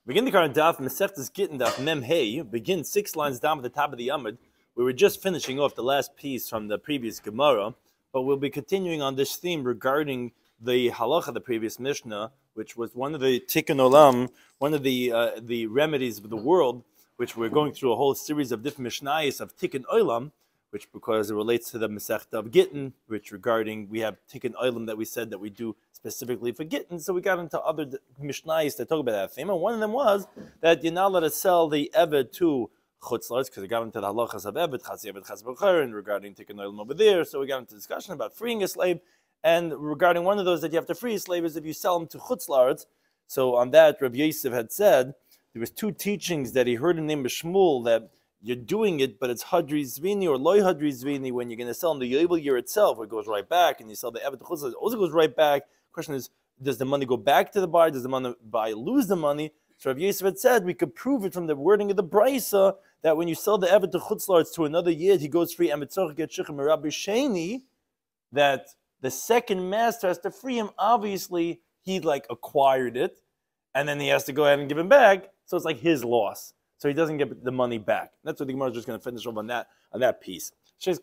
Begin the current Daf, Mesechtes Gitin Daf Mem Hey, begin 6 lines down at the top of the Amud. We were just finishing off the last piece from the previous Gemara, but we'll be continuing on this theme regarding the halacha of the previous Mishnah, which was one of the Tikkun Olam, one of the remedies of the world, which we're going through a whole series of different Mishnayos of Tikkun Olam, which because it relates to the Masechta of Gitin, which regarding, we have Tikkun Olam that we said that we do specifically for Gitin, so we got into other Mishnayos that talk about that theme, and one of them was that you're not allowed to sell the Eved to Chutzlars, because we got into the halachas of Eved, Chatzi Eved, Chatzi B'cher, and regarding Tikkun Olam over there, so we got into discussion about freeing a slave, and regarding one of those that you have to free a slave is if you sell them to Chutzlars. So on that, Rabbi Yosef had said, there was two teachings that he heard in the name of Shmuel, that you're doing it, but it's Hadri Zvini or Loi Hadri Zvini when you're going to sell in the Yovel year itself, where it goes right back, and you sell the Eved to Chutzlars, it also goes right back. Question is, does the money go back to the buyer? Does the buyer lose the money? So Rabbi Yosef had said we could prove it from the wording of the Brisa that when you sell the Eved to Chutzlars to another year, he goes free. And Rabbi Shloimy, that the second master has to free him. Obviously, he acquired it, and then he has to go ahead and give him back. So it's like his loss. So he doesn't get the money back. That's what the Gemara is just going to finish off on that piece. Today's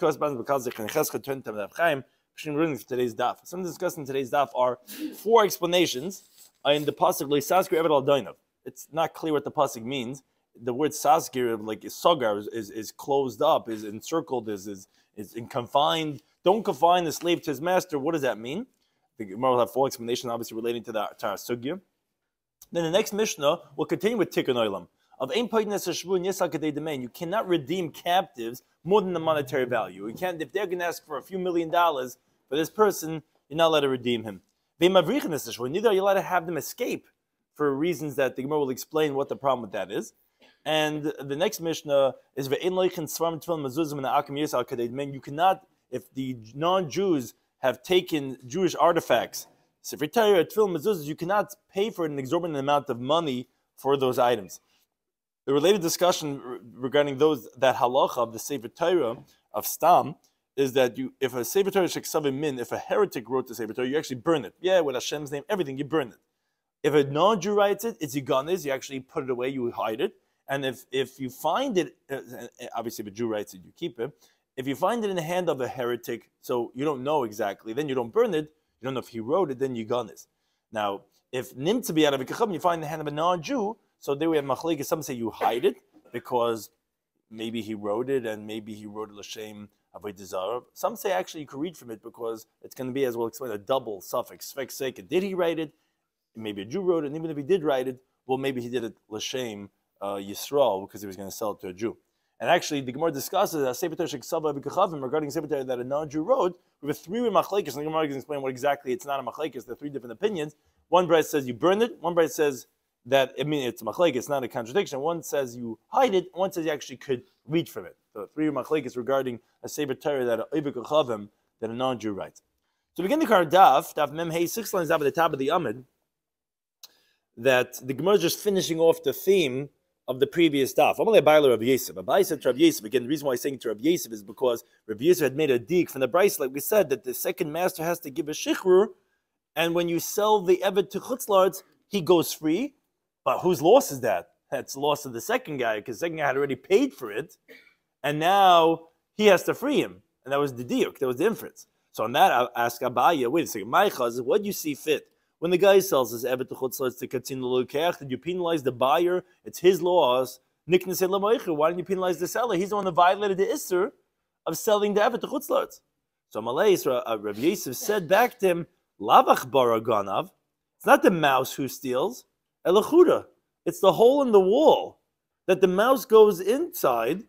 daf. Some discussed in today's daf are 4 explanations in the pasuk Saskir Eved al Dainav. It's not clear what the pasuk means. The word Saskir, like Sagar, is closed up, is encircled, is confined. Don't confine the slave to his master. What does that mean? The Gemara will have 4 explanations, obviously relating to our sugya. Then the next Mishnah will continue with Tikkun Olam. Of you cannot redeem captives more than the monetary value. You can't, if they're going to ask for a few $1 million for this person, you're not allowed to redeem him. Neither are you allowed to have them escape for reasons that the Gemara will explain what the problem with that is. And the next Mishnah is you cannot, if the non-Jews have taken Jewish artifacts, you cannot pay for an exorbitant amount of money for those items. The related discussion regarding that halacha of the Sefer Torah of Stam is that if a Sefer Torah sheksavim min, if a heretic wrote the Sefer Torah, you actually burn it. Yeah, with Hashem's name, everything, you burn it. If a non-Jew writes it, it's yiganis, you actually put it away, you hide it. And if you find it, obviously if a Jew writes it, you keep it. If you find it in the hand of a heretic, so you don't know exactly, then you don't burn it. You don't know if he wrote it, then yiganis. Now, if nimtza be out of a kachavim, you find in the hand of a non-Jew, so there we have machlekes. Some say you hide it because maybe he wrote it and maybe he wrote it l'shem avodah zarah. Some say actually you can read from it because it's going to be, as we'll explain, a double suffix. Sfek sake, did he write it? Maybe a Jew wrote it, and even if he did write it, well, maybe he did it l'shem Yisrael because he was going to sell it to a Jew. And actually, the Gemara discusses that Sefer Torah sheksava b'kachavim regarding Sefer Torah that a non-Jew wrote. We have 3 machlekes, and the Gemara can explain what exactly it's not a machlekes. There are 3 different opinions. One bride says you burn it. One bride says that, I mean, it's machlekes, it's not a contradiction. One says you hide it. One says you actually could read from it. So 3 machlekes regarding a Sefer Torah that a non-Jew writes. So begin the current Daf Mem Hey, 6 lines down at the top of the Amud, that the Gemara is just finishing off the theme of the previous Daf. I'm only a Baila Rabbi Yosef. Abai said to Rabbi Yosef, again, the reason why he's saying to Rabbi Yosef is because Rabbi Yosef had made a dig from the Brisa, like we said, that the second master has to give a shiur, and when you sell the Eved to Chutzlars, he goes free. But whose loss is that? That's the loss of the second guy, because the second guy had already paid for it, and now he has to free him. And that was the diuk, that was the inference. So on that, I'll ask Abaya, wait a second, my chaz, what do you see fit? When the guy sells his Eved to Chutzlars to continue the lokech, did you penalize the buyer? It's his loss. Why didn't you penalize the seller? He's the one that violated the Isser of selling the Eved to Chutzlars. So Rabbi Yosef said back to him, Lavach bara ganav. It's not the mouse who steals. Elachuda. It's the hole in the wall that the mouse goes inside,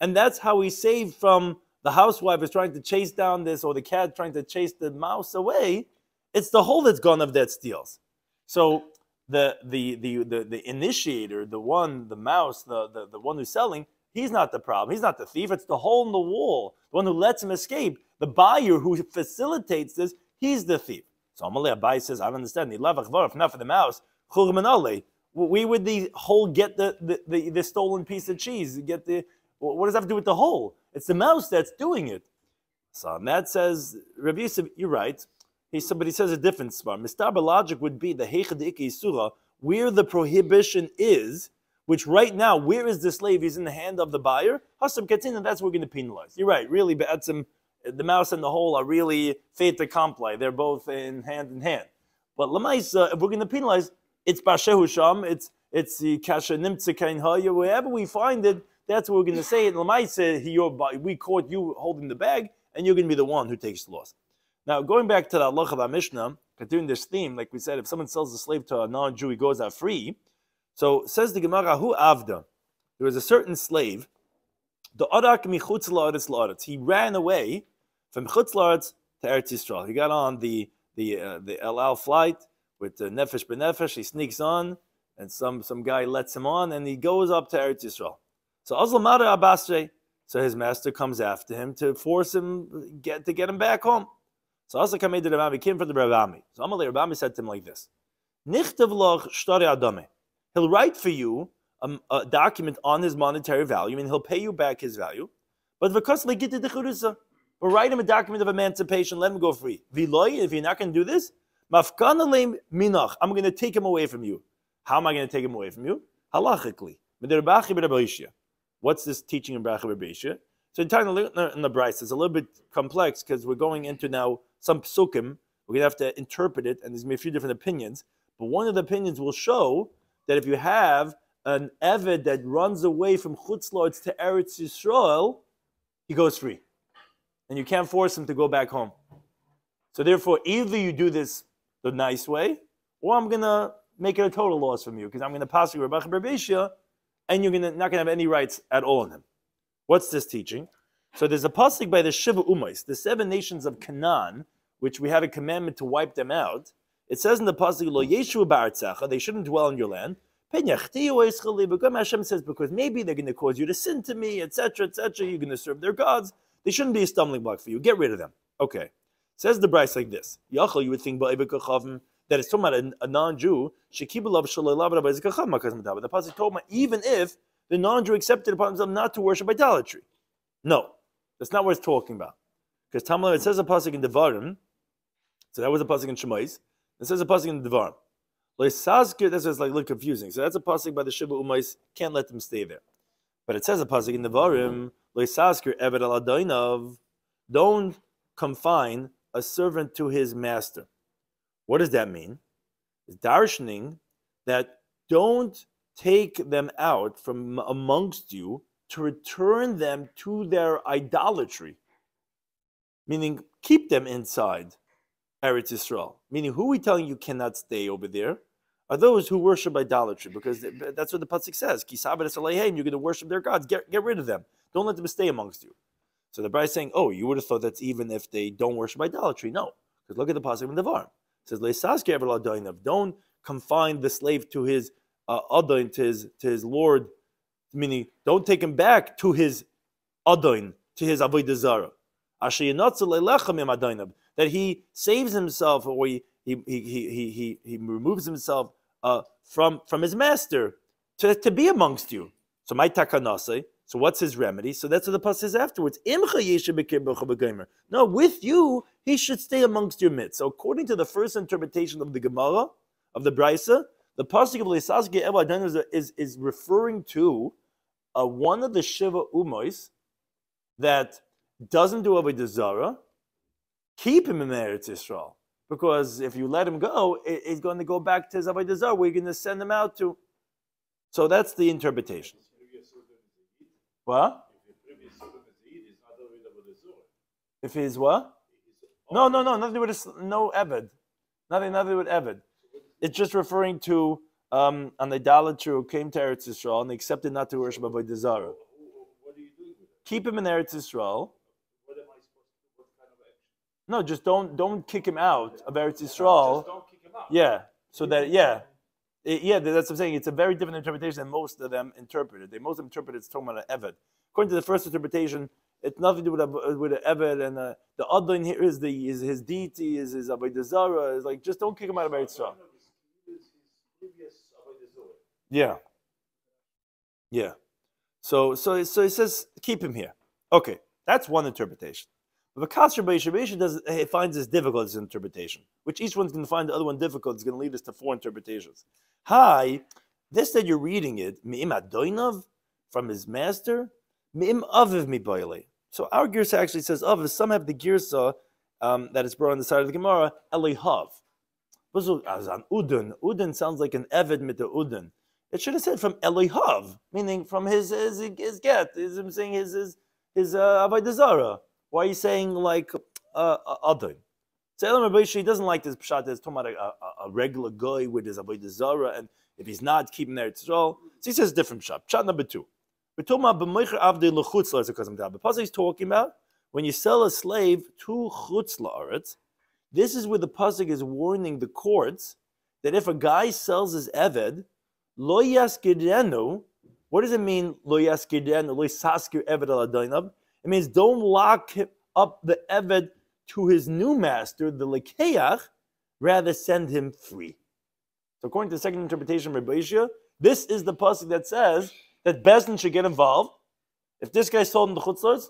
and that's how he saved from the housewife is trying to chase down this, or the cat trying to chase the mouse away. It's the hole that's gone of that steals. So the initiator, the mouse, the one who's selling, he's not the problem. He's not the thief. It's the hole in the wall, the one who lets him escape. The buyer who facilitates this, he's the thief. So Amalei Abai says, I don't understand. If not for the mouse, we would the hole get the stolen piece of cheese. What does that have to do with the hole? It's the mouse that's doing it. So Matt says, Rabbi Yosef, you're right. He said, but he says a different spot. Mistaba logic would be the heichad ikei surah. where the prohibition is, which right now, where is the slave? He's in the hand of the buyer. Hasam Katin, and that's what we're going to penalize. You're right, really, the mouse and the hole are really fait accompli. They're both in hand. But Lamaisa, if we're going to penalize, it's Bashehu Sham, it's the Kasha Nimtze Kain Haya, wherever we find it, that's what we're going to say. And Lamaisa, we caught you holding the bag, and you're going to be the one who takes the loss. Now, going back to the Allah of our Mishnah, continuing this theme, like we said, if someone sells a slave to a non-Jew, he goes out free. So says the Gemara, Hu Avda, there was a certain slave, the Arak michutz la'aretz la'aretz. He ran away from chutz la'aretz to Eretz Yisrael. He got on the El Al flight with the Nefesh B'Nefesh. He sneaks on, and some guy lets him on, and he goes up to Eretz Yisrael. So Azlamada Abasre, so his master comes after him to force him to get him back home. So Asa came to the Rabbi, came from the Rabbi. So Amalei Rabbi said to him like this: Nichtav loch shtari adame. He'll write for you a document on his monetary value, and he'll pay you back his value. But because like Gitin Daf, or write him a document of emancipation, let him go free. Viloy, if you're not going to do this, mafkan aleim minach. I'm going to take him away from you. How am I going to take him away from you? Halachically. What's this teaching in Bracha B'Beishia? So in time in the Bryce, it's a little bit complex because we're going into now some psukim. We're going to have to interpret it, and there's going to be a few different opinions. But one of the opinions will show that if you have an Eved that runs away from Chutz La'aretz to Eretz Yisrael, he goes free. And you can't force him to go back home. So therefore, either you do this the nice way, or I'm going to make it a total loss from you, because I'm going to pass you Rabbi Beishia, and you're not going to have any rights at all on him. What's this teaching? So there's a pasuk by the Shiva Umais, the 7 nations of Canaan, which we had a commandment to wipe them out. It says in the pasuk, Lo Yeshu Ba'artzacha, they shouldn't dwell in your land. Hashem says, because maybe they're going to cause you to sin to me, etc., etc. You're going to serve their gods. They shouldn't be a stumbling block for you. Get rid of them. Okay. Says the Bryce like this. Yachal, you would think that it's talking about a non-Jew. But the pasuk told me, even if the non-Jew accepted upon himself not to worship idolatry. No, that's not what it's talking about. Because Tamar, it says a pasuk in Devarim. So that was a pasuk in Shemais. It says a pasuk in Devarim. That's what's like a little confusing. So that's a pasuk by the Shiva Umais. Can't let them stay there. But it says a pasuk in Devarim. Don't confine a servant to his master. What does that mean? It's darshaning that don't take them out from amongst you to return them to their idolatry. Meaning, keep them inside Eretz Yisrael. Meaning, who are we telling you cannot stay over there? Are those who worship idolatry, because that's what the pasuk says. You're going to worship their gods. Get rid of them. Don't let them stay amongst you. So the Bryce is saying, oh, you would have thought that's even if they don't worship idolatry. No, because look at the pasuk in the Devarim. It says, don't confine the slave to his adon, to his lord. Meaning, don't take him back to his adon, to his avodah zarah. That he saves himself, or he removes himself from his master to be amongst you. So my takanase. So what's his remedy? So that's what the pasuk says afterwards. No, with you he should stay amongst your midst. So according to the first interpretation of the Gemara of the Brisa, the pasuk of Leisazke Evad is referring to one of the Shiva Umois that doesn't do avodah zarah. Keep him in Eretz Yisrael, because if you let him go, he's going to go back to his avodah zarah. We're going to send him out to. So that's the interpretation. What? If he's what? No, nothing with no Eved. Nothing with Eved. It's just referring to an idolater who came to Eretz Yisrael and accepted not to worship avodah zarah. What are you doing with it? Keep him in Eretz Yisrael. What am I supposed to do? What kind of action? No, just don't kick him out of Eretz Yisrael. Just don't kick him out. Yeah. So that that's what I'm saying. It's a very different interpretation than most of them interpreted. Most of them interpreted it's talking about an Eved. According to the first interpretation, it's nothing to do with an Eved, and the Adon here is his deity, is his avodah zarah. Is like, just don't kick him out of Eretz Yisrael. Yeah. So it says keep him here. Okay, that's one interpretation. But Rabbi Shloimy finds this difficult as interpretation, which each one's going to find the other one difficult. Is going to lead us to 4 interpretations. Hi, this that you're reading it, mi'im adoinav, from his master, mi'im aviv mi'boile. So our girsa actually says aviv. Some have the girsa that is brought on the side of the Gemara, elihav. Udun sounds like an eved mit the udun. It should have said from elihav, meaning from his get. I'm saying his avodah zarah. Why are you saying like adon? So Elam Rabbi Shloimy doesn't like this pshat. It's talking about a regular guy with his avodah zarah, and if he's not keeping there, it's all. So he says different pshat. Pshat number 2. We're talking about b'moicher avdei l'chutz la'aretz because the pasuk is talking about when you sell a slave to chutz la'aretz. This is where the pasuk is warning the courts that if a guy sells his eved, lo yaskirenu. What does it mean? Lo yaskirenu, lo saskir eved al adainav. It means don't lock up the eved to his new master, the lekeach, rather send him free. So according to the second interpretation of Rabbi Shloimy, this is the pasuk that says that Bezdin should get involved. If this guy sold him the chutzlars,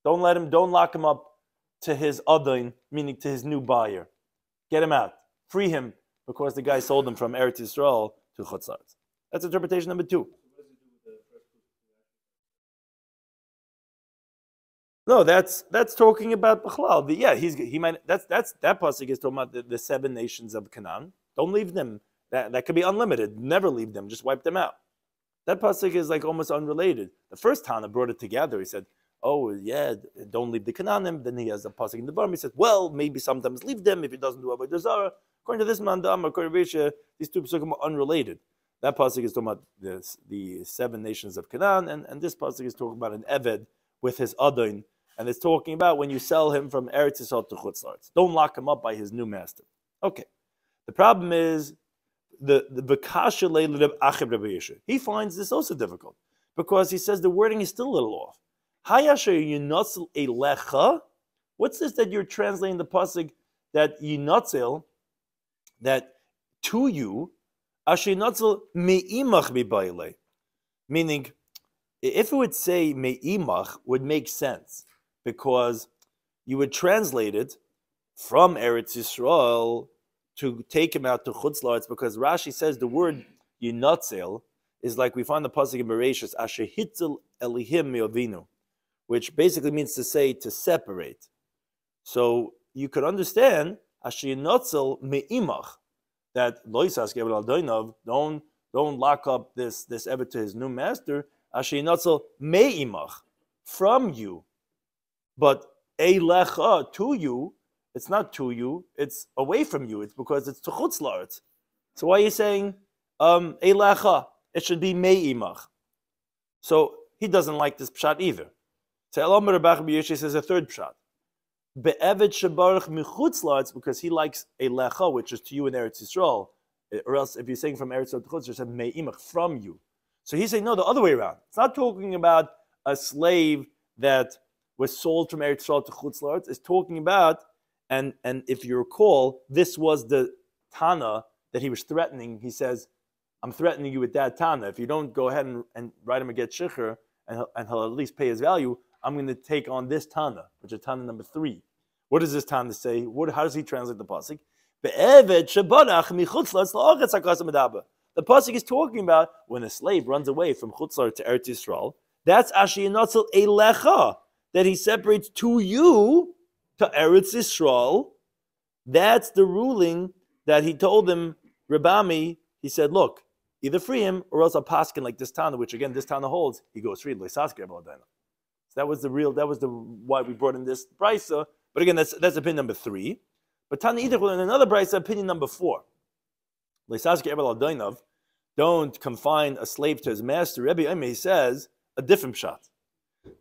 don't lock him up to his adain, meaning to his new buyer. Get him out. Free him, because the guy sold him from Eretz Yisrael to chutzlars. That's interpretation number 2. No, that's talking about Bechlal. He might that pasuk is talking about the 7 nations of Canaan. Don't leave them. That could be unlimited. Never leave them. Just wipe them out. That pasuk is like almost unrelated. The first Tana brought it together. He said, "Oh yeah, don't leave the Canaanim." Then he has a pasuk in the bottom. He said, "Well, maybe sometimes leave them if he doesn't do avodah zarah." According to this mandam, according to Rabbi Shloimy, these 2 pasukim are unrelated. That pasuk is talking about the 7 nations of Canaan, and this pasuk is talking about an eved with his adon. And it's talking about when you sell him from Eretz Yisrael to Chutz La'aretz. Don't lock him up by his new master. Okay. The problem is the Bekasha Leilib Achib Rabbi Yisrael. He finds this also difficult because he says the wording is still a little off. Hayasher Yinotzel Elecha. What's this that you're translating the pasuk that Yinotzel, that to you, Asher Yinotzel Me'imach Mibayle. Meaning, if it would say Me'imach, would make sense. Because you would translate it from Eretz Yisrael to take him out to Chutz La'aretz, because Rashi says the word Yinotzel is like we find the pasuk in Bereshis, Asher Hitzel Elihim Me'ovinu, which basically means to say to separate. So you could understand Asher Yinotzel Me'imach, that Lo Yisas Gebel Al Doinav, don't lock up this eved to his new master. Asher Yinotzel Me'imach, from you. But Eilecha, to you, it's not to you, it's away from you. It's because it's to Chutz La'aretz. So why are you saying Eilecha? It should be Me'imach. So he doesn't like this pshat either. So Elomer Rabbi Yisrael says a third pshat. Be'eved shebarach michutz la'aretz, because he likes Eilecha, which is to you in Eretz Yisrael. Or else if you're saying from Eretz Yisrael to Chutz, you said Me'imach, from you. So he's saying no, the other way around. It's not talking about a slave that was sold from Eretz Yisrael to Chutz La'aretz. It's talking about, and if you recall, this was the Tana that he was threatening. He says, I'm threatening you with that Tana. If you don't go ahead and write him a get shiur, and he'll at least pay his value, I'm going to take on this Tana, which is Tana number 3. What does this Tana say? How does he translate the pasuk? The pasuk is talking about when a slave runs away from Chutz La'aretz to Eretz Yisrael. That's Asher Yinotzel Eilecha, that he separates to you, to Eretz Yisrael. That's the ruling that he told him, Rabami. He said, look, either free him or else I'll paskin like this Tana, which again, this Tana holds, he goes free. So that was why we brought in this brisa. But again, that's opinion number 3. But Tana either in another brisa, opinion number 4. Don't confine a slave to his master. Rabbi Shloimy says a different shot.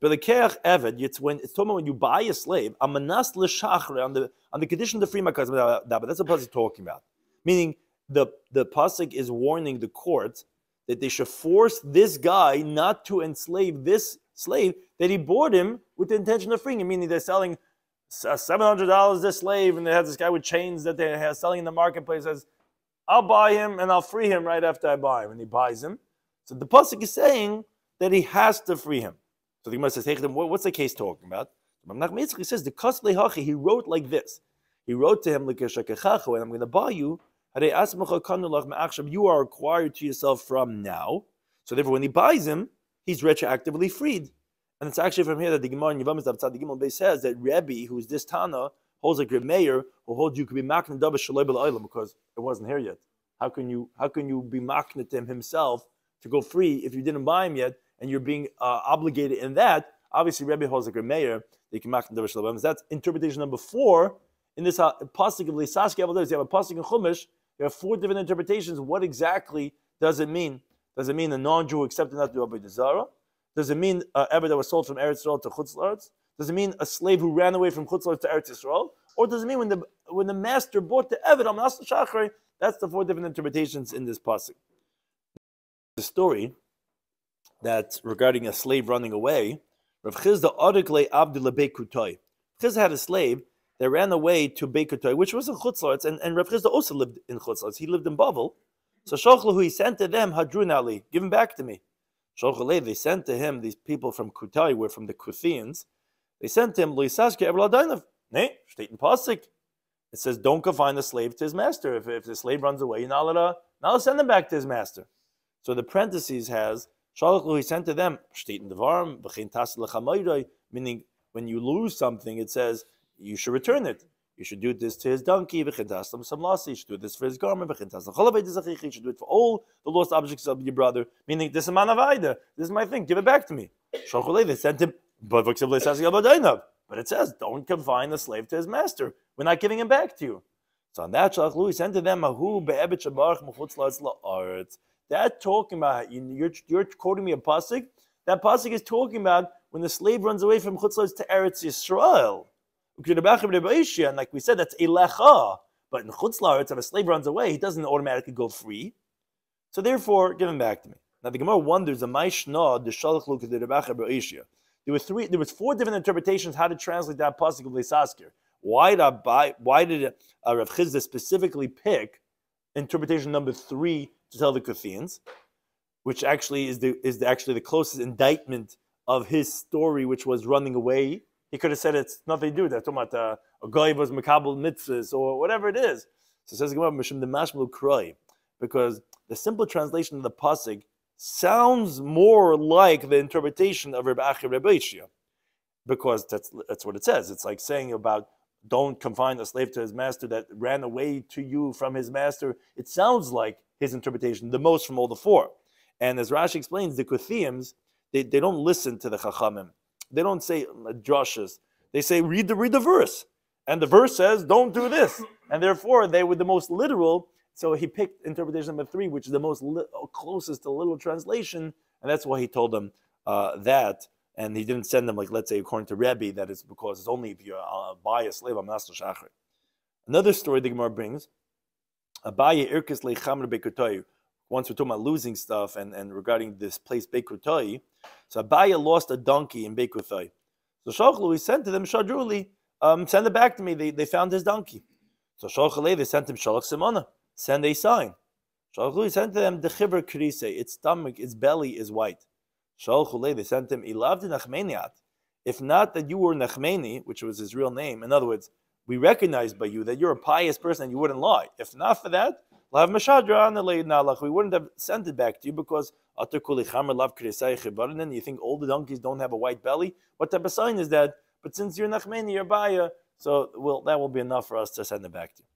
But the keach eved, it's talking about when you buy a slave, amanas l'shachre, on the condition of the free makaz, but that's what the pasuk is talking about. Meaning the pasuk is warning the court that they should force this guy not to enslave this slave that he bought him with the intention of freeing him. Meaning they're selling $700 this slave, and they have this guy with chains that they're selling in the marketplace. Says, I'll buy him and I'll free him right after I buy him, and he buys him. So the pasuk is saying that he has to free him. So the Gemara says, what's the case talking about? He says the Kasle Hachi, he wrote like this. He wrote to him, and I'm going to buy you. You are acquired to yourself from now. So therefore, when he buys him, he's retroactively freed. And it's actually from here that the Gemara in Yevamos Daf Tzaddik Gimel says that Rebbe, who's this Tana, holds like Reb Meir, who holds you could be makna davar shaloi b'la'olam because it wasn't here yet. How can you be makna to him himself to go free if you didn't buy him yet and you're being obligated in that? Obviously, Rebbe holds like Reb Meir, they can makna davar shaloi b'la'olam. That's interpretation number 4 in this pasuk of Lisaski. You have a pasuk in Chumash. You have 4 different interpretations. What exactly does it mean? Does it mean a non-Jew who accepted not to do Avodah Zarah? Does it mean ever that was sold from Eretz Yisrael to Chutz La'aretz? Does it mean a slave who ran away from Chutz La'aretz to Eretz Yisrael? Or does it mean when the master bought the Eved, Amnas Shachrei? That's the 4 different interpretations in this pasuk. The story that's regarding a slave running away. Rav Chizda Adikle Abdullah Beikutai. Chizda had a slave that ran away to Beikutai, which was in Chutz La'aretz, and Rav Chizda also lived in Chutz La'aretz. He lived in Bavel. So Shochlahu, he sent to them, Hadrun Ali, give him back to me. Shochale, they sent to him, these people from Kutai were from the Kuthians. They sent to him, Loisashke Evladainov. Nay, steht in Pasuk. It says, don't confine the slave to his master. If the slave runs away, you're not allowed to send him back to his master. So the parentheses has, Shochale, he sent to them, steht in Devarim, B'chein tas lechamoyroi, meaning when you lose something, it says, you should return it. You should do this to his donkey. You should do this for his garment. You should do it for all the lost objects of your brother. Meaning, this is manavaida. This is my thing. Give it back to me. They sent him, but it says, don't confine the slave to his master. We're not giving him back to you. So on that, he sent to them, that talking about, you're quoting me a pasuk. That pasuk is talking about when the slave runs away from Chutz La'aretz to Eretz Yisrael. And like we said, that's elecha. But in Chutz La'aretz, if a slave runs away, he doesn't automatically go free. So therefore, give him back to me. Now the Gemara wonders, there was 4 different interpretations how to translate that pasuk of Leisaskir. Why did Rav Chizda specifically pick interpretation number 3 to tell the Kuthians, which actually is the closest indictment of his story, which was running away? He could have said it's nothing to do with that. Talking about a guy was makabel mitzvahs or whatever it is. So it says Mishum the mashmul kroi, because the simple translation of the pasuk sounds more like the interpretation of Rabbi Shloimy, because that's what it says. It's like saying about don't confine a slave to his master that ran away to you from his master. It sounds like his interpretation, the most from all the 4. And as Rashi explains, the Kuthians, they don't listen to the Chachamim. They don't say drushes. They say read the verse, and the verse says don't do this, and therefore they were the most literal. So he picked interpretation number 3, which is the most closest to literal translation, and that's why he told them that. And he didn't send them, like, let's say according to Rebbe, that it's because it's only if you buy a slave. I'm not so shachar. Another story the Gemara brings, Abaye irkis leichamr beikutai. Once we're talking about losing stuff and regarding this place Beikutai, so Abaya lost a donkey in Beikutai. So Shochlu, he sent to them, Shadruli, send it back to me. They found his donkey. So Shochlu, they sent him Shalach Simona, send a sign. Shochlu, he sent to them the Chibur Krise, its stomach, its belly is white. Shochlu, they sent him Ilavdi Nachmeniat. If not that you were Nachmeni, which was his real name, in other words, we recognize by you that you're a pious person and you wouldn't lie. If not for that, we wouldn't have sent it back to you because you think all the donkeys don't have a white belly. What type of sign is that? But since you're Nachmeni, you're Baya, so that will be enough for us to send it back to you.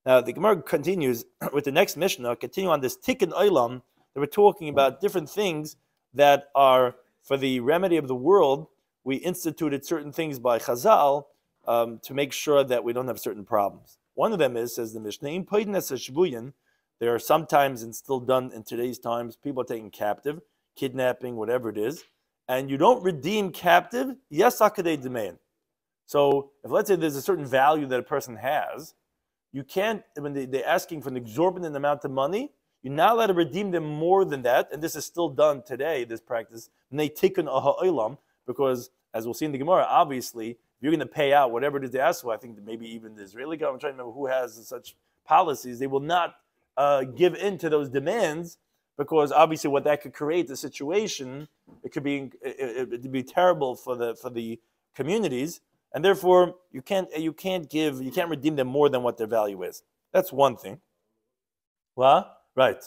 Now the Gemara continues with the next Mishnah, continue on this Tikkun Olam, that we're talking about different things that are for the remedy of the world. We instituted certain things by Chazal to make sure that we don't have certain problems. One of them is, says the Mishnah, there are sometimes, and still done in today's times, people are taken captive, kidnapping, whatever it is, and you don't redeem captive, yes, akadei demain. So if let's say there's a certain value that a person has, you can't, when they're asking for an exorbitant amount of money, you're not allowed to redeem them more than that, and this is still done today, this practice, and they tikkun ha'olam, because as we'll see in the Gemara, obviously, if you're going to pay out whatever it is they ask for, I think that maybe even the Israeli government, I'm trying to remember who has such policies, they will not give in to those demands, because obviously what that could create, the situation, it'd be terrible for the communities, and therefore you can't redeem them more than what their value is. That's one thing. What? Right.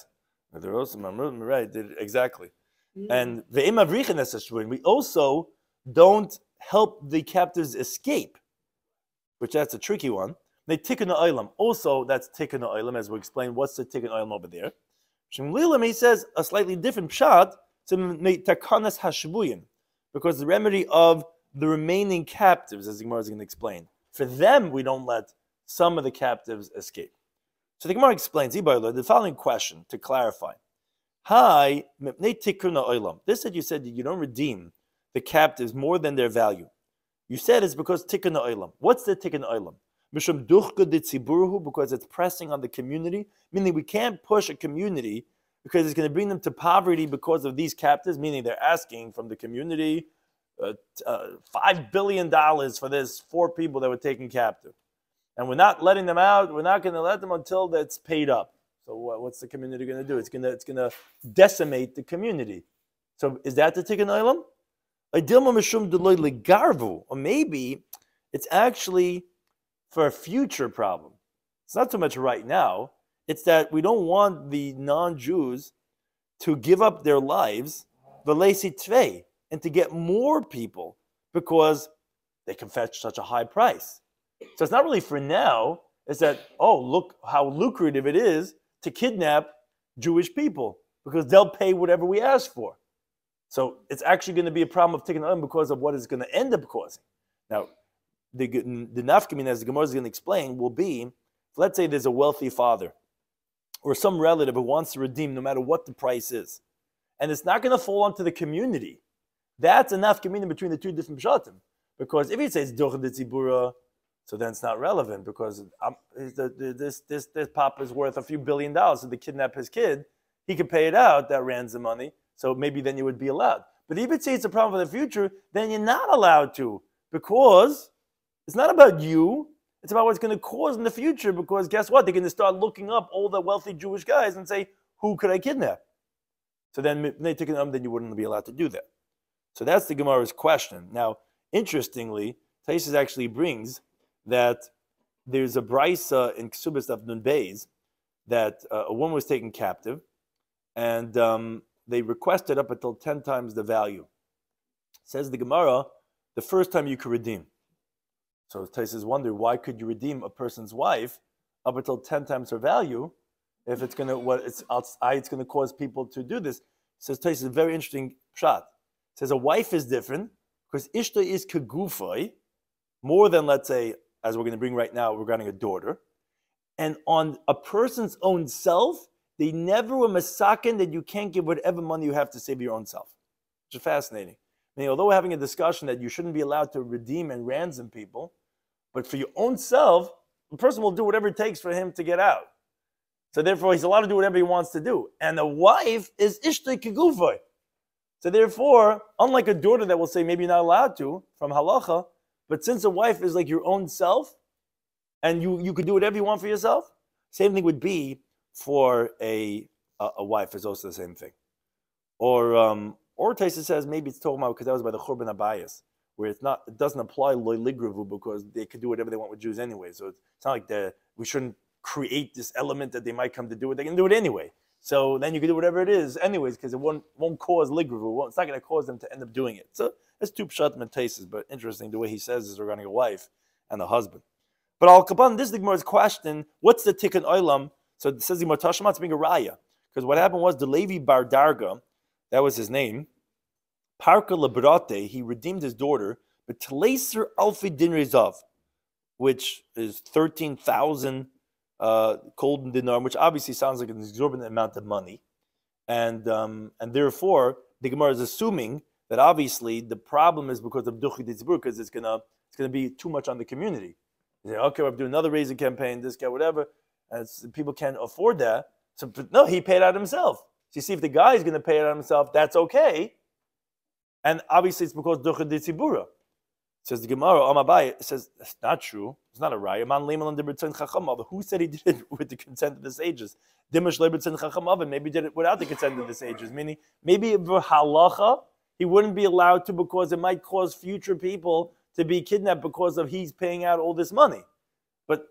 Right, exactly. And we also don't help the captives escape, which that's a tricky one. They tikkun ha'olam. Also, that's tikkun ha'olam, as we explained. What's the tikkun ha'olam over there? He says a slightly different pshat, takanas hashvuyim, because the remedy of the remaining captives, as the Gemara is going to explain, for them we don't let some of the captives escape. So the Gemara explains the following question to clarify. Hi, tikkun ha'olam. This that you said that you don't redeem the captives more than their value. You said it's because tikkun ha'olam. What's the tikkun ha'olam? Mishum duchka d'tziburuhu, because it's pressing on the community, meaning we can't push a community because it's going to bring them to poverty because of these captives, meaning they're asking from the community $5 billion for this 4 people that were taken captive. And we're not letting them out. We're not going to let them until that's paid up. So what's the community going to do? It's going to decimate the community. So is that the tikkun ha'olam? Or maybe it's actually for a future problem. It's not so much right now. It's that we don't want the non-Jews to give up their lives, and to get more people because they can fetch such a high price. So it's not really for now. It's that, oh, look how lucrative it is to kidnap Jewish people because they'll pay whatever we ask for. So it's actually going to be a problem of tikkun ha'olam because of what it's going to end up causing. Now, the nafkamin, as the Gemara is going to explain, will be, let's say there's a wealthy father or some relative who wants to redeem no matter what the price is. And it's not going to fall onto the community. That's a nafkamin between the two different pshatim. Because if he says duch d'tzibura, so then it's not relevant because this papa is worth a few $1 billion. So to kidnap his kid, he could pay it out, that ransom money. So maybe then you would be allowed. But if it says it's a problem for the future, then you're not allowed to, because it's not about you. It's about what's going to cause in the future, because guess what? They're going to start looking up all the wealthy Jewish guys and say, who could I kidnap? So then you wouldn't be allowed to do that. So that's the Gemara's question. Now, interestingly, Taisus actually brings that there's a brisa in Ksubas Daf Nun Beis that a woman was taken captive, and they requested up until 10 times the value. Says the Gemara, the first time you could redeem. So Taisus wondered, why could you redeem a person's wife up until 10 times her value if it's going to cause people to do this? Says Taisus, a very interesting shot. Says a wife is different because ishta is kegufay, more than, let's say, as we're going to bring right now regarding a daughter. And on a person's own self, they never were masakin that you can't give whatever money you have to save your own self, which is fascinating. I mean, although we're having a discussion that you shouldn't be allowed to redeem and ransom people, but for your own self, the person will do whatever it takes for him to get out. So therefore, he's allowed to do whatever he wants to do. And the wife is ishtay kegufay. So therefore, unlike a daughter that will say maybe you're not allowed to from halacha, but since a wife is like your own self, and you could do whatever you want for yourself, same thing would be for a wife is also the same thing. Or Taisa says maybe it's talking about because that was by the Churban Abayis, where it doesn't apply loy ligravu because they could do whatever they want with Jews anyway. So it's not like we shouldn't create this element that they might come to do it. They can do it anyway. So then you can do whatever it is anyways because it won't cause ligravu. It's not going to cause them to end up doing it. So that's two pshatim and Taisus, but interesting the way he says is regarding a wife and a husband. But al kaban, this is the Gemara's question: what's the tikkun olam? So it says the Gemara Tashma to being a raya, because what happened was the Levi Bar Darga, that was his name. Parka lebrate, he redeemed his daughter, but Tleiser Alfi Din Rezav, which is 13,000 golden dinar, which obviously sounds like an exorbitant amount of money, and therefore the Gemara is assuming that obviously the problem is because of duchi ditzibur, because it's gonna be too much on the community. They say, okay, we'll do another raising campaign, this guy, whatever, and people can't afford that. So no, he paid out himself. So you see, if the guy is going to pay it out himself, that's okay. And obviously it's because ducha ditzibura. Says the Gemara, Amabai, it says, it's not true. It's not a raya. Who said he did it with the consent of the sages? Maybe he did it without the consent of the sages. Meaning, maybe for halacha, he wouldn't be allowed to because it might cause future people to be kidnapped because of he's paying out all this money. But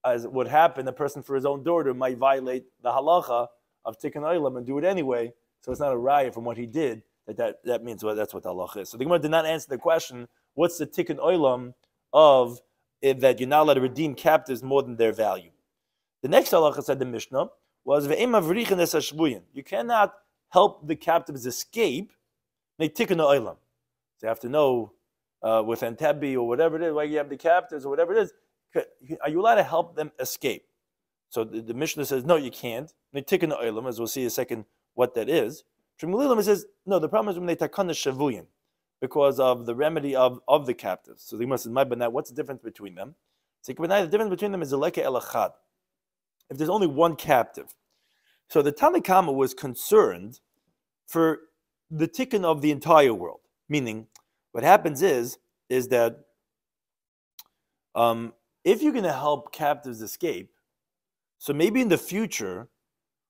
as would happen, a person for his own daughter might violate the halacha of tikkun olam and do it anyway. So it's not a raya from what he did. That means that's what the halacha is. So the Gemara did not answer the question, what's the tikkun olam of that you're not allowed to redeem captives more than their value. The next halacha, said the Mishnah, was you cannot help the captives escape. They tikkun olam. So you have to know with Antebi or whatever it is, why you have the captives or whatever it is, are you allowed to help them escape? So the Mishnah says, no, you can't. They tikkun olam, as we'll see in a second what that is. It says, no, the problem is when they takana shavuyin, because of the remedy of the captives. So the Gemara says, what's the difference between them? So the difference between them is the leke elachad. If there's only one captive. So the Tanakama was concerned for the tikkun of the entire world. Meaning, what happens is that if you're going to help captives escape, so maybe in the future,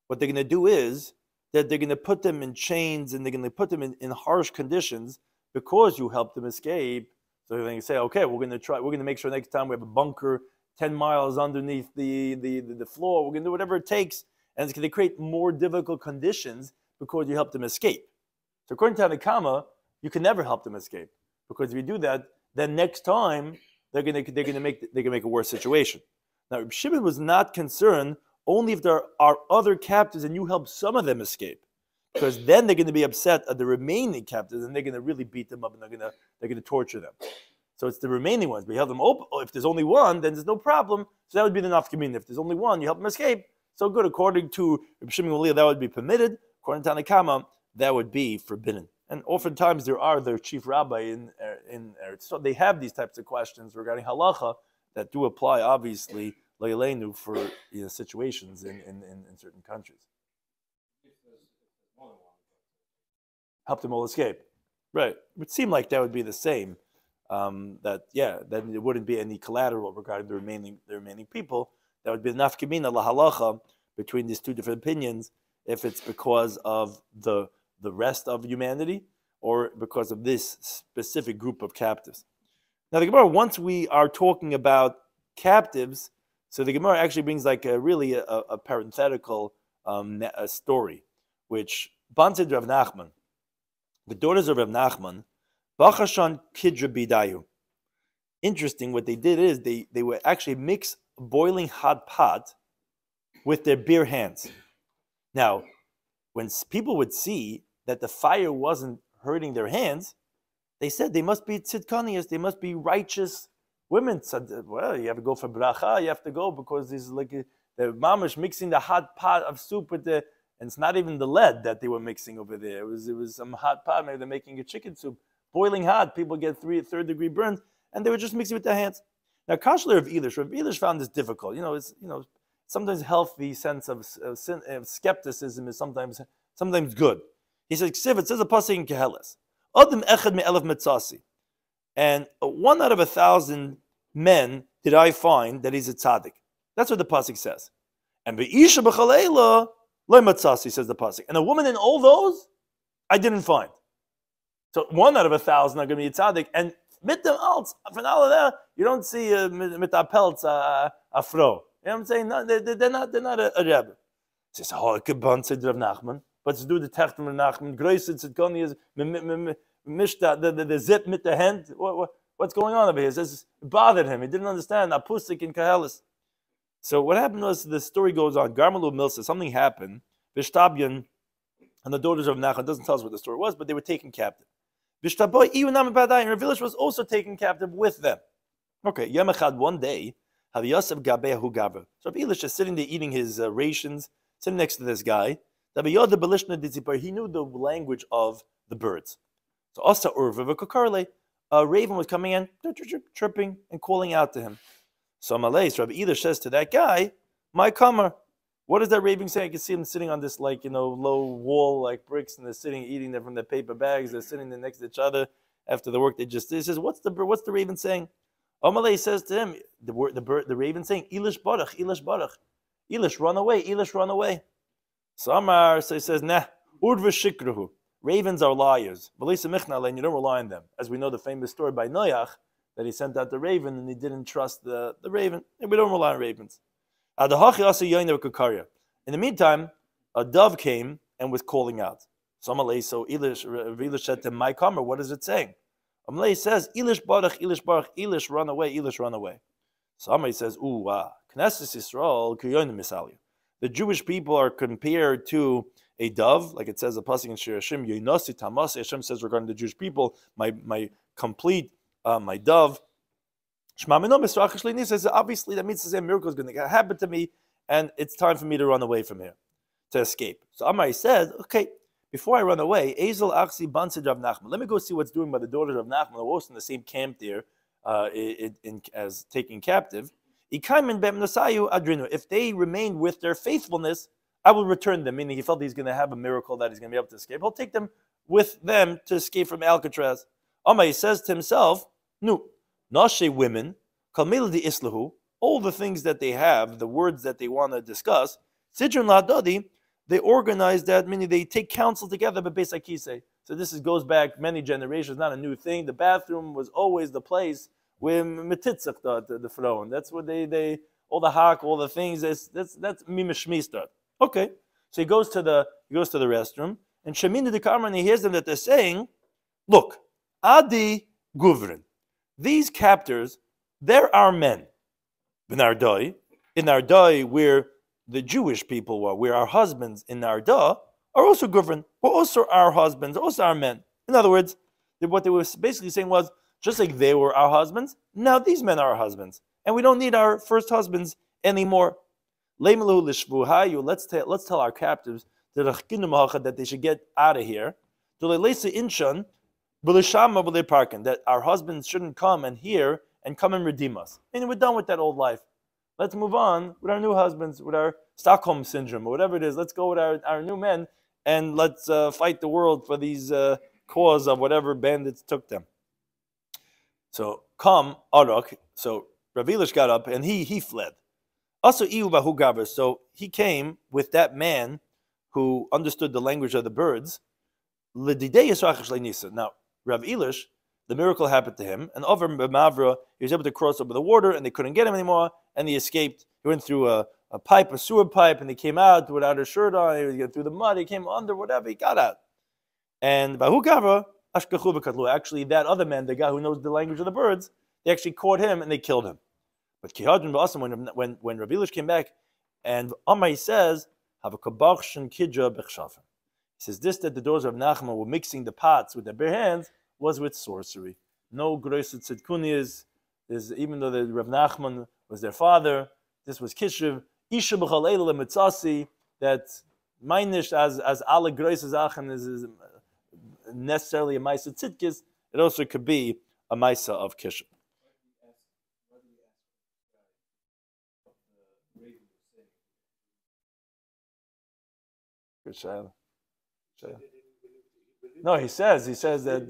what they're going to do is that they're going to put them in chains and they're going to put them in harsh conditions because you helped them escape. So they're going to say, okay, we're going to make sure next time we have a bunker 10 miles underneath the floor. We're going to do whatever it takes. And it's going to create more difficult conditions because you helped them escape. So according to Tanakama, you can never help them escape. Because if you do that, then next time they're going to make a worse situation. Now, Reb Shimon was not concerned only if there are other captives and you help some of them escape. Because then they're going to be upset at the remaining captives and they're going to really beat them up and they're going to torture them. So it's the remaining ones. But you help them open. If there's only one, then there's no problem. So that would be the nafkamina. If there's only one, you help them escape. So good. According to Reb Shimon Gamliel, that would be permitted. According to Tanakama, that would be forbidden. And oftentimes there are their chief rabbi in so they have these types of questions regarding halacha that do apply, obviously, leilenu for situations in certain countries. Help them all escape, right? It would seem like that would be the same. Then there wouldn't be any collateral regarding the remaining people. That would be nafkamina lahalacha between these two different opinions. If it's because of the rest of humanity or because of this specific group of captives. Now the Gemara, once we are talking about captives, so the Gemara actually brings like a parenthetical story, which Bansid Rav Nachman, the daughters of Rav Nachman, Bachashan Kidra Bidayu. Interesting, what they did is they would actually mix a boiling hot pot with their bare hands. Now, when people would see that the fire wasn't hurting their hands, they said they must be tzidkanias, they must be righteous women. Said, well, you have to go for bracha, you have to go because this is like the mamash mixing the hot pot of soup with and it's not even the lead that they were mixing over there. It was some hot pot, maybe they're making a chicken soup, boiling hot, people get third degree burns, and they were just mixing with their hands. Now, Kashler of Elish found this difficult. Sometimes healthy sense of skepticism is sometimes good. He says, it says a pasuk in Keheles, Adam echad me'elef metzasi, and 1 out of 1,000 men did I find that he's a tzaddik. That's what the pasuk says. And be'isha b'chalela lo metzasi, says the pasuk. And a woman in all those, I didn't find. So 1 out of 1,000 are going to be a tzaddik, and mit dem alts, from all of that, you don't see mit a peltz a fro. You know what I'm saying? No, they're not a rebbe. He says, oh, gebannt said Rav Nachman. But to do the techt of Nachman, größer tzidkoni is mishta the zip mit the hand. What's going on over here? It says it bothered him. He didn't understand apusik in Kahelis. So what happened was the story goes on. Garmalu Milsa, something happened. Vishtabyan and the daughters of Nachman, doesn't tell us what the story was, but they were taken captive. Vishtaboy Iunam Badai, and her village was also taken captive with them. Okay, Yemachad, one day, Hav Yosef Gabehu Gaber. So Elish is sitting there eating his rations, sitting next to this guy. He knew the language of the birds. So Asa Urva V'Kokarle, a raven was coming in, chirping and calling out to him. So Malay, Rabbi Elish says to that guy, my kamar. What is that raven saying? You can see him sitting on this low wall like bricks, and they're sitting eating them from their paper bags. They're sitting there next to each other after the work they just did. He says, what's the raven saying? Amalei says to him, the raven saying, Elish barach, Elish barach. Elish, run away, Elish, run away. So he says, nah, Urdva Shikruhu. Ravens are liars. And you don't rely on them. As we know the famous story by Noach, that he sent out the raven and he didn't trust the raven. And we don't rely on ravens. In the meantime, a dove came and was calling out. So Elish said to my comer, what is it saying? Amalei says, Elish barach, Elish run away, Elish run away. So Amalei says, Knesset Yisrael kiyonim misalia. The Jewish people are compared to a dove, like it says a pasuk in Shir Hashim, Yoinosi Tamasi. Hashem says regarding the Jewish people, my complete, my dove. Says obviously that means the same miracle is going to happen to me, and it's time for me to run away from here, to escape. So Amar said, okay, before I run away, Ezel Achsi Bansid Rav Nachman. Let me go see what's doing by the daughters of Nachman, who are also in the same camp there, as taken captive. If they remain with their faithfulness, I will return them. Meaning he felt he's going to have a miracle that he's going to be able to escape. He'll take them with them to escape from Alcatraz. He says to himself, no, Nashe women, Kalmiladi Islahu, all the things that they have, the words that they want to discuss, Sidron Ladadi, they organize that, meaning they take counsel together, but Besakise. So this goes back many generations, not a new thing. The bathroom was always the place where Metitzach the throne. That's what they all the hak, all the things, that's Mimashmista. Okay. So he goes to the restroom, and Shemina de Karman, he hears them that they're saying, look, Adi Guvrin, these captors, they're our men. In our day where the Jewish people were, where our husbands in our are also governed, were also our husbands, also our men. In other words, what they were basically saying was, just like they were our husbands, now these men are our husbands. And we don't need our first husbands anymore. Let's tell our captives that they should get out of here. That our husbands shouldn't come and hear and come and redeem us. And we're done with that old life. Let's move on with our new husbands, with our Stockholm syndrome, or whatever it is. Let's go with our new men, and let's fight the world for these cause of whatever bandits took them. So come Arok. So Rav Elish got up and he fled. Also Iu Bahu Gaber. So he came with that man who understood the language of the birds. Now Rav Elish, the miracle happened to him, and over Mavra, he was able to cross over the water, and they couldn't get him anymore, and he escaped. He went through a sewer pipe, and he came out without a shirt on. He went through the mud. He came under, whatever. He got out. And Bahu Gavra, Ashkachu v'katlu. Actually, that other man, the guy who knows the language of the birds, they actually caught him and they killed him. But Kihadron Ba'asam, when Rav Elish came back, and Amai says, "Have a kabachshin kidja bechshafim." He says this, that the daughters of Nachman were mixing the pots with their bare hands was with sorcery. No groset tzidkunias. Even though the Rav Nachman was their father, this was kishiv. Isha b'chal eila mitzasi. That meinish as alle groset zachen is necessarily a maisa tzidkis. It also could be a maisa of kishiv. Good shayla. No, he says that.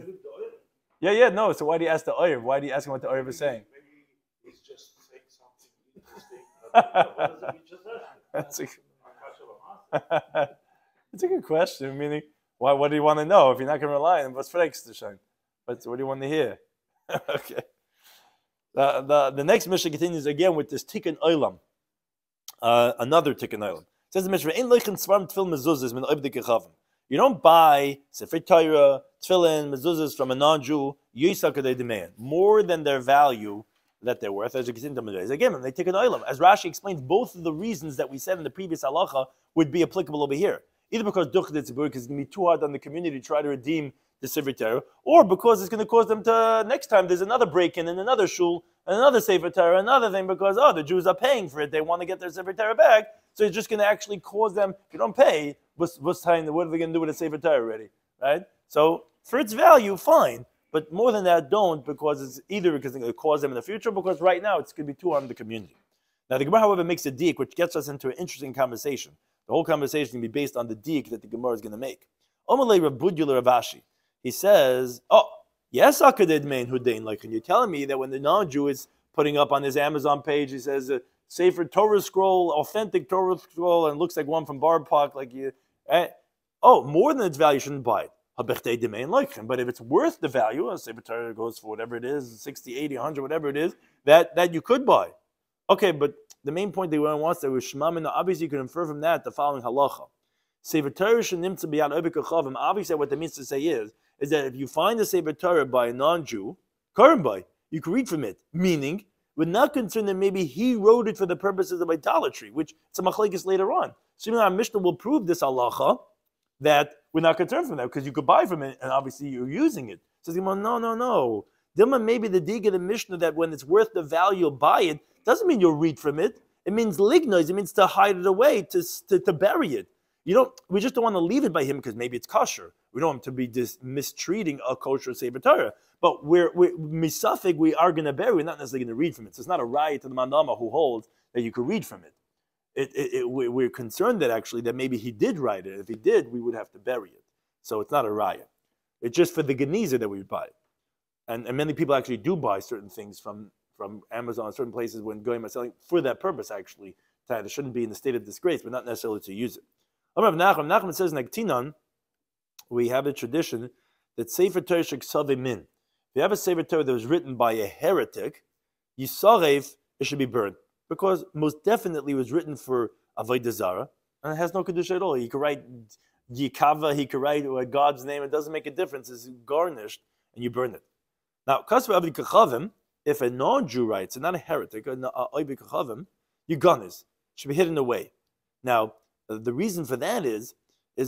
Yeah, no. So why do you ask the Oyev? Why do you ask him what the Oyev is saying? Maybe he's just saying something interesting. It's a good question. Meaning, why? What do you want to know if you're not going to rely on him? What's flex to shine? What do you want to hear? Okay. The next Mishnah continues again with this Tikkun Olam. Another Tikkun Olam. It says the Mishnah, you don't buy Sefer Torah, Tefillin, mezuzahs from a non-Jew, they demand more than their value that they're worth. As you Gitin Daf, again, they take an olam. As Rashi explains, both of the reasons that we said in the previous halacha would be applicable over here. Either because duch de tzibur, because it's going to be too hard on the community to try to redeem the Sefer Torah, or because it's going to cause them to, next time there's another break-in in another shul, another Sefer Torah, another thing, because, the Jews are paying for it, they want to get their Sefer Torah back, so it's just going to actually cause them, if you don't pay, what are they going to do with a Sefer Torah already, right? So, for its value, fine, but more than that, don't, because it's either because it's going to cause them in the future, because right now it's going to be too hard on the community. Now, the Gemara, however, makes a diik, which gets us into an interesting conversation. The whole conversation is going to be based on the diik that the Gemara is going to make. Omalei Rabudula Ravashi. He says, yes, Akadid Main Hudain. Like, and you're telling me that when the non-Jew is putting up on his Amazon page, he says, Sefer Torah scroll, authentic Torah scroll, and it looks like one from Bar Park, like you. More than its value, you shouldn't buy it. But if it's worth the value, a Sefer Torah goes for whatever it is, 60, 80, 100, whatever it is, that you could buy. Okay, but the main point that one wants to is Shmamina. Obviously, you can infer from that the following halacha. Sefer Torah shenimtza b'yad oivik kachavim. Obviously, what that means to say is that if you find a Sefer Torah by a non-Jew, Karim you can read from it. Meaning, we're not concerned that maybe he wrote it for the purposes of idolatry, which it's a machlekes later on. So our Mishnah will prove this halacha that we're not concerned from that because you could buy from it and obviously you're using it. So no. Dilma maybe the dig of the Mishnah that when it's worth the value, buy it, doesn't mean you'll read from it. It means lignois. It means to hide it away, to bury it. We just don't want to leave it by him because maybe it's kosher. We don't want him to be mistreating a kosher Sefer Torah. But we're misafik, we are going to bury. We're not necessarily going to read from it. So it's not a riot to the mandama who holds that you could read from it. We're concerned that actually that maybe he did write it. If he did, we would have to bury it. So it's not a riot. It's just for the Geniza that we would buy it. And many people actually do buy certain things from Amazon, certain places when going and selling for that purpose actually. It shouldn't be in a state of disgrace, but not necessarily to use it. Nachman says in Gintin, we have a tradition that Sefer Torah sheksav min. If you have a Sefer Torah that was written by a heretic, Yisarev, it should be burned. Because most definitely it was written for Avodah Zarah, and it has no Kedusha at all. He could write Yikava, he could write God's name, it doesn't make a difference. It's garnished, and you burn it. Now, if a non-Jew writes, and not a heretic, you gunners, should be hidden away. Now, the reason for that is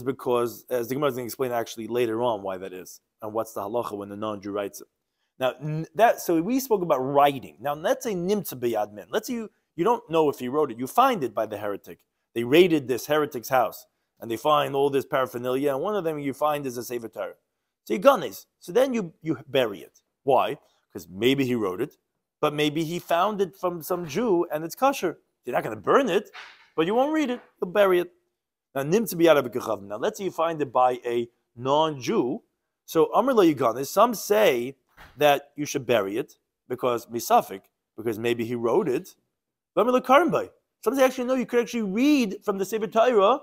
because, as the Gemara is going to explain actually later on why that is, and what's the halacha when the non-Jew writes it. Now, so we spoke about writing. Now, let's say nimtza b'yad min. Let's say you don't know if he wrote it. You find it by the heretic. They raided this heretic's house, and they find all this paraphernalia, and one of them you find is a Sefer Torah. So you gunners. So then you bury it. Why? Because maybe he wrote it, but maybe he found it from some Jew, and it's kosher. You're not going to burn it, but you won't read it. You'll bury it. Now, now let's say you find it by a non-Jew. So Amr lo Yiganis, some say that you should bury it because misafik, because maybe he wrote it. But Amr lo Karim, some say actually no, you could actually read from the Sefer Torah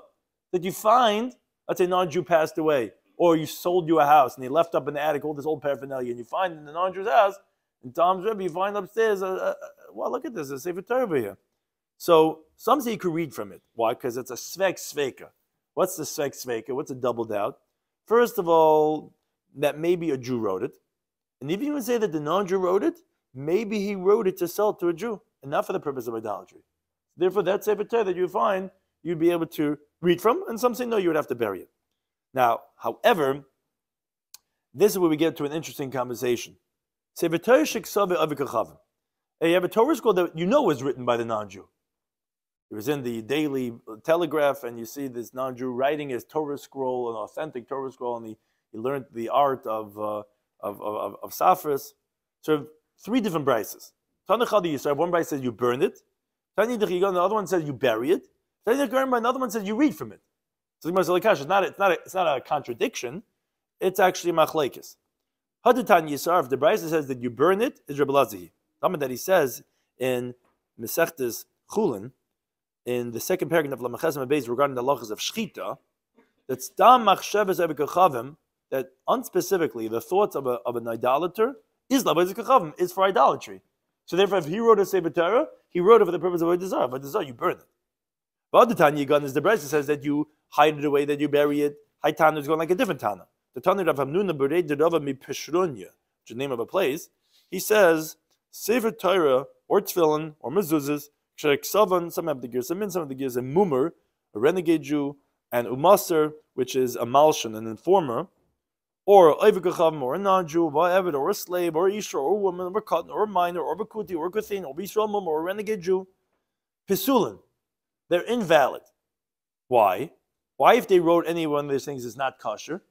that you find. Let's say a non-Jew passed away, or you sold you a house and he left up in the attic all this old paraphernalia, and you find in the non-Jew's house in Tom's Rebbe, you find upstairs. Well, look at this, a Sefer Torah over here. So some say you could read from it. Why? Because it's a svek sveka. What's the svek sveka? What's a double doubt? First of all, that maybe a Jew wrote it. And if you even say that the non-Jew wrote it, maybe he wrote it to sell to a Jew, and not for the purpose of idolatry. Therefore, that Sefer Torah that you find, you'd be able to read from, and some say no, you would have to bury it. Now, however, this is where we get to an interesting conversation. Sefer Torah sheksav avikachavim. You have a Torah scroll that you know was written by the non-Jew. It was in the Daily Telegraph, and you see this non-Jew writing his Torah scroll, an authentic Torah scroll, and he learned the art of Safras. So three different brises. One brise says you burn it. The other one says you bury it. Another one says you read from it. So it's not a contradiction. It's actually a machlekes. If the brise says that you burn it, is Rabbi Lazahi. Something that he says in Mesechtes Chulin, in the second paragraph of Lamachesem Beis regarding the halachas of shchita, that stam machshavas evikachavim, that unspecifically the thoughts of an idolater is for idolatry. So therefore, if he wrote a Sefer Torah, he wrote it for the purpose of Avodah Zarah. But Avodah Zarah, you burn it. But other Tanya Yigan is the Brisa says that you hide it away, that you bury it. High Tana is going like a different Tana. The Tana of Hamnuna Berei Derava Mi Peshrunya, which is the name of a place. He says Sefer Torah or Tefillin or mezuzahs. Some have the gears, some have the gears, a mummer, a renegade Jew, and umaser, which is a malshan, an informer, or oivukachavim, or a non-Jew, or a slave, or a isha, or a woman, or a cotton, or a minor, or a kuti, or a kuthin, or a Yisrael mummer, or a renegade Jew. Pisulin, they're invalid. Why? Why, if they wrote any one of these things, is not kosher?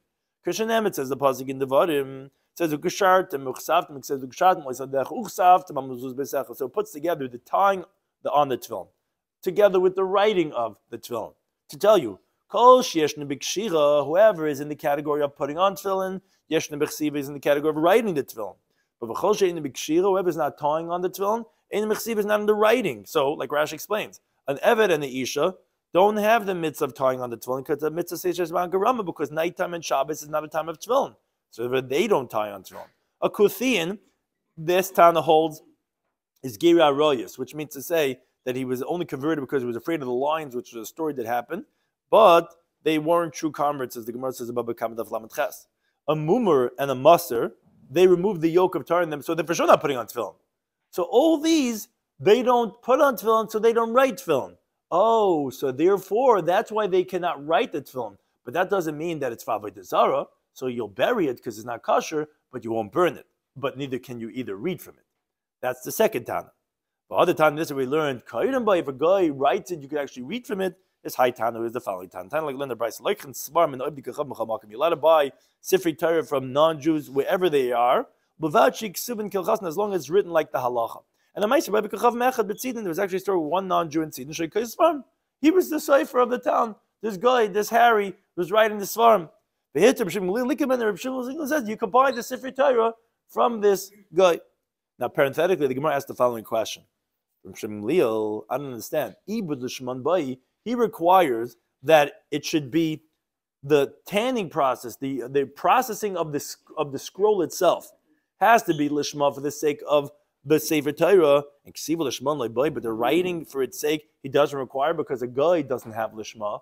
Christian Emet says the pasuk in Devarim, says ukashartem, uchsavtem, it says ukashartem, so it puts together the tying on the tefillin, together with the writing of the tefillin, to tell you, kol sheyeshna b'kshira, whoever is in the category of putting on tefillin, yeshna b'chsiva is in the category of writing the tefillin. But v'chol sheyeshna b'kshira, whoever is not tying on the tefillin, ein b'chsiva is not in the writing. So, like Rashi explains, an eved and the isha, don't have the mitzvah of tying on the tefillin because the mitzvah says Shesman Garama because nighttime and Shabbos is not a time of tefillin. So they don't tie on tefillin. A Kuthian, this Tana holds, is Gira Royas, which means to say that he was only converted because he was afraid of the lions, which was a story that happened, but they weren't true converts, as the Gemara says about B'Kamadav Lamed Ches. A Mumar and a Musser, they removed the yoke of tying them, so they're for sure not putting on tefillin. So all these, they don't put on tefillin, so they don't write tefillin. Oh, so therefore, that's why they cannot write the tefillin. But that doesn't mean that it's Favay Zara, so you'll bury it because it's not kosher, but you won't burn it. But neither can you either read from it. That's the second Tana. The other Tana, this is what we learned, if a guy writes it, you can actually read from it. This high Tana is the following Tana. Tana like learn the Bryce. You're allowed to buy Sifrei Torah from non-Jews wherever they are, as long as it's written like the halacha. And the Ma'aser Rabbi Kachav Mechad B'Tzidin, there was actually a story of one non-Jew in Tzidin. He was the cipher of the town. This guy, this Harry, was writing the Svarim. The Rabbi Shloimy says you can buy the Sifrei Torah from this guy. Now, parenthetically, the Gemara asked the following question. From Shmuel, I don't understand. He requires that it should be the tanning process, the processing of the scroll itself has to be lishma for the sake of the Sefer Torah, and ksiva lishma loy, but the writing for its sake he doesn't require because a guy doesn't have lishma.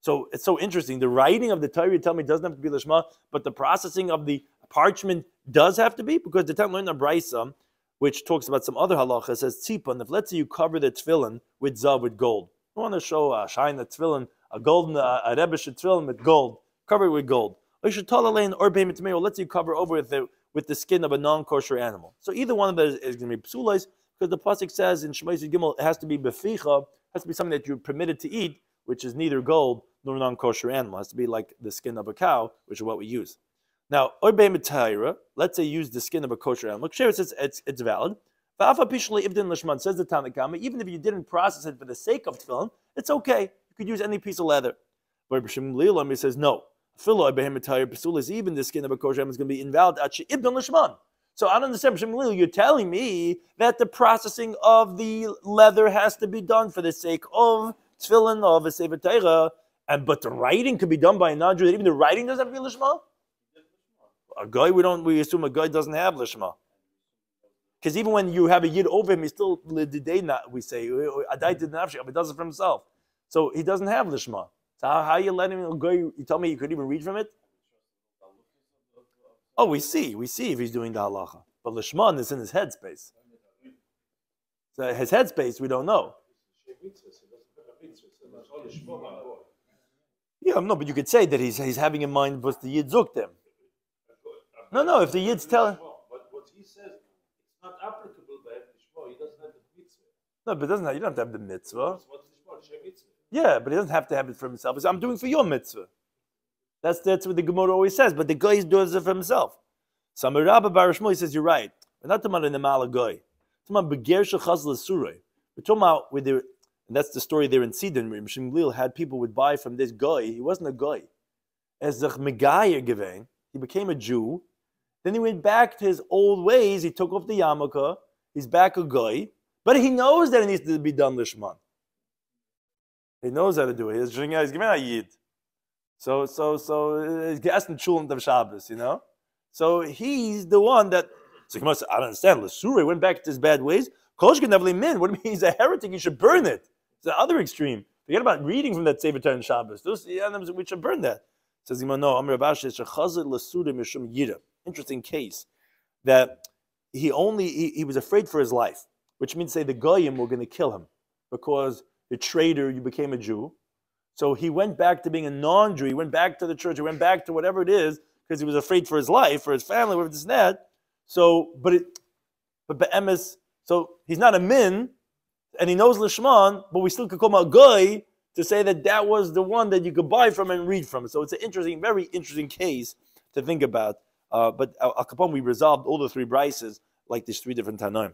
So it's so interesting. The writing of the Torah, you tell me, doesn't have to be lishma, but the processing of the parchment does have to be, because the time learned a brisa, which talks about some other halacha, says tzipon. If let's say you cover the tefillin with zav, with gold, you want to show shine the tefillin, a golden a rebbesh tefillin with gold, cover it with gold. Or you should tell Elaine or payment to let's say you cover over with the skin of a non-kosher animal. So either one of those is going to be psulais, because the pasuk says in Shemais Gimel it has to be beficha, has to be something that you're permitted to eat, which is neither gold nor non-kosher animal. It has to be like the skin of a cow, which is what we use. Now, let's say use the skin of a kosher animal. It's valid. Says the Tanakama, even if you didn't process it for the sake of tefillin, it's okay. You could use any piece of leather. But Rabbi Shloimy Schwartzberg says no. Even the skin of a kosher animal is going to be invalid. So I don't understand. You're telling me that the processing of the leather has to be done for the sake of tefillin, of a Sefer Torah, but the writing could be done by a non-Jew. Even the writing doesn't have to be lishma. A guy, we assume a guy doesn't have lishma. Because even when you have a yid over him, he's still we say adai did nafshi, but he does it for himself. So he doesn't have lishma. So how you letting him go? You tell me you could even read from it? Oh, we see if he's doing the halacha. But lishman is in his headspace. So his headspace, we don't know. Yeah, no, but you could say that he's having in mind what the yid zuked him. No, if the yid's telling. But what he says, it's not applicable by Lishma. He doesn't have the mitzvah. No, but you don't have to have the mitzvah. What's Lishma? Mitzvah. Yeah, but he doesn't have to have it for himself. He says, I'm doing for your mitzvah. That's what the Gemara always says. But the guy does it for himself. So Rabbi Shloimy says, you're right. We're not talking about an Amala guy. We're talking about Beger Shechaz L'Surei. We're talking about and that's the story there in Sidon, where Shmuel had people would buy from this guy. He wasn't a guy. As the Megayer giving, he became a Jew. Then he went back to his old ways. He took off the yarmulke. He's back a guy. But he knows that it needs to be done lishman. He knows how to do it. He's giving a yid. So he's asking chulent of Shabbos, you know? So he's the one that, so he must, I don't understand. L'surei went back to his bad ways. Kosh can never min. What do you mean he's a heretic? You should burn it. It's the other extreme. Forget about reading from that Sefer Torah and Shabbos. Those animals, we should burn that. Says no, Amr Abash is shechazet l'surei mishum yira. Interesting case that he was afraid for his life, which means say the goyim were going to kill him because the traitor, you became a Jew. So he went back to being a non-Jew. He went back to the church. He went back to whatever it is because he was afraid for his life, for his family, whatever this and that. So, but be'emes, so he's not a min, and he knows lishman, but we still could call him a guy to say that was the one that you could buy from and read from. So it's an interesting, very interesting case to think about. But Al Capone, we resolved all the three brises like these three different Tanoim.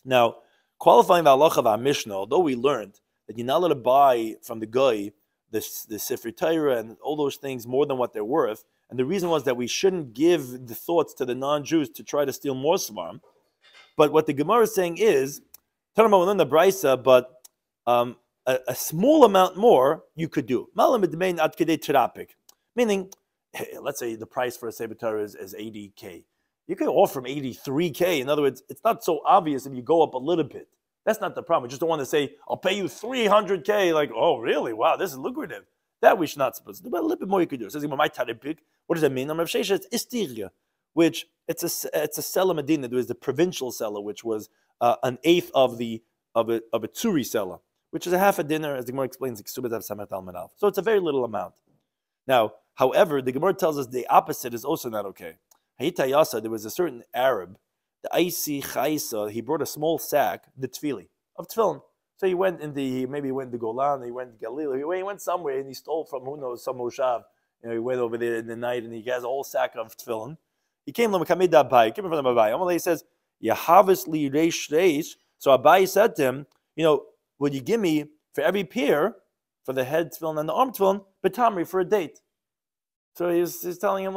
Now, qualifying the halacha of our Mishnah, although we learned that you're not allowed to buy from the guy the Sifrei Torah and all those things more than what they're worth, and the reason was that we shouldn't give the thoughts to the non-Jews to try to steal more svarim. But what the Gemara is saying is, talking about in the brisa, but a small amount more you could do. Meaning, let's say the price for a Sefer Torah is 80K. You could offer from 83K. In other words, it's not so obvious if you go up a little bit. That's not the problem. We just don't want to say, I'll pay you 300K. Like, oh, really? Wow, this is lucrative. That we should not supposed to do. But a little bit more you could do. It says, my taripik. What does that mean? It's istiria, which it's a Sela Medina. There was the provincial Sela, which was an eighth of a Tsuri Sela, which is a half a dinner, as the Gemara explains. So it's a very little amount. Now, however, the Gemara tells us the opposite is also not okay. There was a certain Arab, the Aisi Chaisa, he brought a small sack, the tefilli, of tefillin. So he went maybe he went to Golan, he went to Galilee, he went somewhere and he stole from, who knows, some Moshav. He went over there in the night and he has a whole sack of tefillin. He came from Abai. Amalei says, Yahavis li reish reish. So Abai said to him, would you give me for every pair, for the head tefillin and the arm tefillin, betamri for a date? So he's telling him,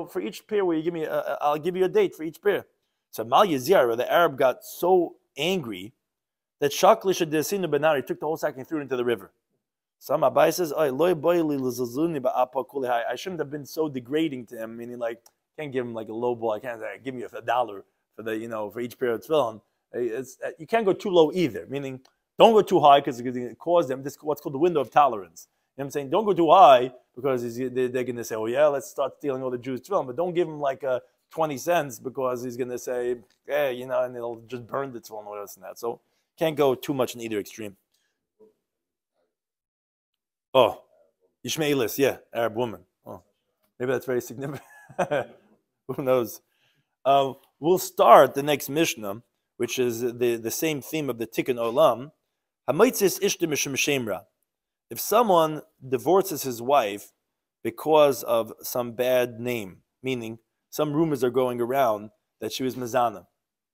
for each pair, will you give me? I'll give you a date for each pair. So Mal Yazir, the Arab, got so angry that Shaklish Desinu Benari took the whole sack and threw it into the river. Some Abai says, I shouldn't have been so degrading to him, meaning can't give him a low ball. I can't give you $1 for for each pair of tefillin. You can't go too low either, meaning don't go too high because it causes them this what's called the window of tolerance. You know what I'm saying? Don't go too high because they're going to say, oh yeah, let's start stealing all the Jews' tefillin. But don't give him 20 cents because he's going to say, and it'll just burn the tefillin or else than that. So can't go too much in either extreme. Oh, Ishmaelis, yeah, Arab woman. Oh, maybe that's very significant. Who knows? We'll start the next Mishnah, which is the same theme of the Tikkun Olam. Hamaitzis ishta mishum shemra. If someone divorces his wife because of some bad name, meaning some rumors are going around that she was mezana,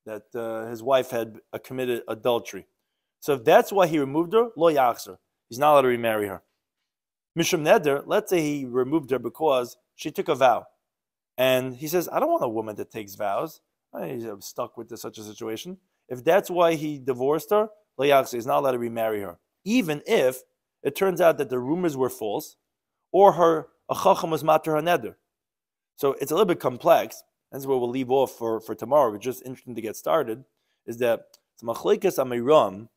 that his wife had committed adultery. So if that's why he removed her, lo yachzer, he's not allowed to remarry her. Mishum neder, let's say he removed her because she took a vow. And he says, I don't want a woman that takes vows. He's stuck with such a situation. If that's why he divorced her, lo yachzer, he's not allowed to remarry her. Even if it turns out that the rumors were false, or a chacham was mater her neder. So it's a little bit complex. That's where we'll leave off for tomorrow. It's just interesting to get started. Is that machlekes amiram?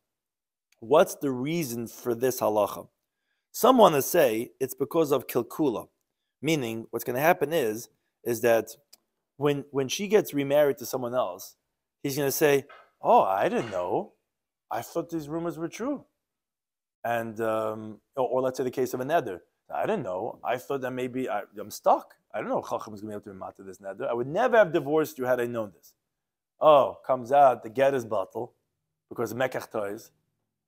What's the reason for this halacha? Some want to say it's because of kilkula, meaning what's going to happen is that when she gets remarried to someone else, he's going to say, "Oh, I didn't know. I thought these rumors were true." And or let's say the case of a neder. I didn't know. I thought that maybe I'm stuck. I don't know if Chacham is going to be able to remount to this neder. I would never have divorced you had I known this. Oh, comes out the get is bottle because of mekach toys,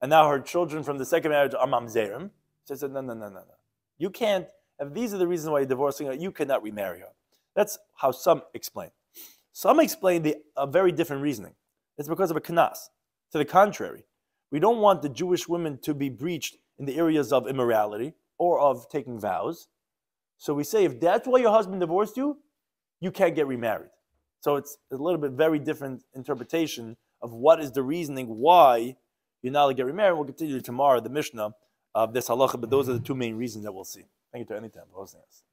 and now her children from the second marriage are mamzerim. So I said, no. You can't. If these are the reasons why you're divorcing her, you cannot remarry her. That's how some explain. Some explain a very different reasoning. It's because of a knas. To the contrary, we don't want the Jewish women to be breached in the areas of immorality or of taking vows. So we say, if that's why your husband divorced you, you can't get remarried. So it's a little bit very different interpretation of what is the reasoning why you're not allowed to get remarried. We'll continue tomorrow, the Mishnah of this halacha, but those are the two main reasons that we'll see. Thank you to anytime for hosting us.